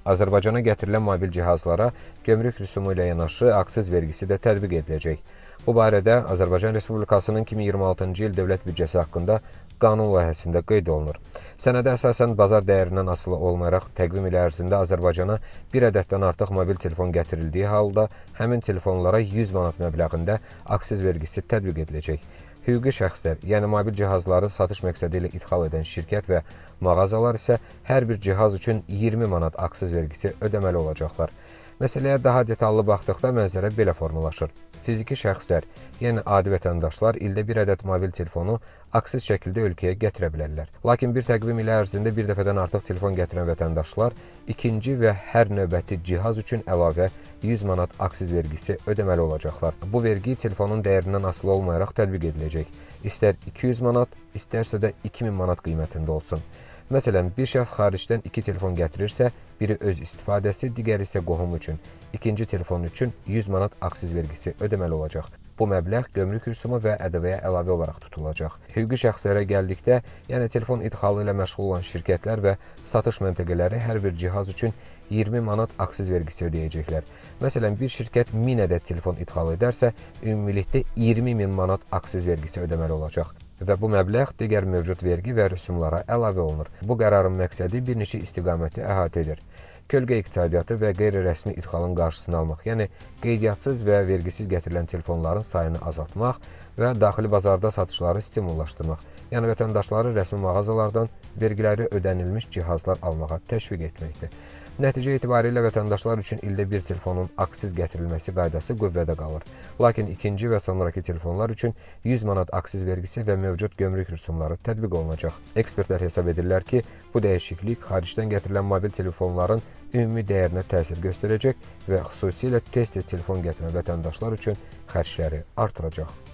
Azərbaycana gətirilən mobil cihazlara gömrük rüsumu ilə yanaşı aksiz vergisi də tətbiq ediləcək. Bu barədə Azərbaycan Respublikasının 2026-cı il dövlət büdcəsi haqqında qanun layihəsində qeyd olunur. Sənədə əsasən bazar dəyərindən asılı olmayaraq təqvim ili ərzində Azərbaycana bir ədəddən artıq mobil telefon gətirildiyi halda həmin telefonlara 100 manat məbləğində aksiz vergisi tətbiq ediləcək. Hüquqi şəxslər, yəni mobil cihazları satış məqsədi ilə idxal edən şirkət və mağazalar isə hər bir cihaz üçün 20 manat aksiz vergisi ödəməli olacaqlar. Məsələyə daha detallı baxdıqda mənzərə belə formalaşır. Fiziki şəxslər, yəni adi vətəndaşlar ildə bir ədəd mobil telefonu aksiz şəkildə ölkəyə gətirə bilərlər. Lakin bir təqvim ili ərzində bir dəfədən artıq telefon gətirən vətəndaşlar ikinci və hər növbəti cihaz üçün əlavə 100 manat aksiz vergisi ödəməli olacaqlar. Bu vergi telefonun dəyərindən asılı olmayaraq tətbiq ediləcək. İstər 200 manat, istərsə də 2000 manat qiymətində olsun. Məsələn, bir şəxs xaricdən 2 telefon gətirirsə, biri öz istifadəsi, digəri isə qohum üçün, ikinci telefon üçün 100 manat aksiz vergisi ödəməli olacaq. Bu məbləğ gömrük rüsumu və ƏDV-yə əlavə olaraq tutulacaq. Hüquqi şəxslərə gəldikdə, yəni telefon idxalı ilə məşğul olan şirkətlər və satış məntəqələri hər bir cihaz üçün 20 manat aksiz vergisi ödəyəcəklər. Məsələn, bir şirkət 1000 ədəd telefon idxal edərsə, ümumilikdə 20 min manat aksiz vergisi ödəməli olacaq. Və bu məbləğ digər mövcud vergi və rüsumlara əlavə olunur. Bu qərarın məqsədi bir neçə istiqaməti əhatə edir. Kölgə iqtisadiyyatı və qeyri-rəsmi idxalın qarşısını almaq, yəni qeydiyyatçız və vergisiz gətirilən telefonların sayını azaltmaq və daxili bazarda satışları stimullaşdırmaq, yəni vətəndaşları rəsmi mağazalardan vergiləri ödənilmiş cihazlar almağa təşviq etməkdir. Nəticə etibarilə vətəndaşlar üçün ildə bir telefonun aksiz gətirilməsi qaydası qüvvədə qalır. Lakin ikinci və sonraki telefonlar üçün 100 manat aksiz vergisi və mövcud gömrük rüsumları tətbiq olunacaq. Ekspertlər hesab edirlər ki, bu dəyişiklik xaricdən gətirilən mobil telefonların ümumi dəyərinə təsir göstərəcək və xüsusilə tez-tez telefon gətirən vətəndaşlar üçün xərcləri artıracaq.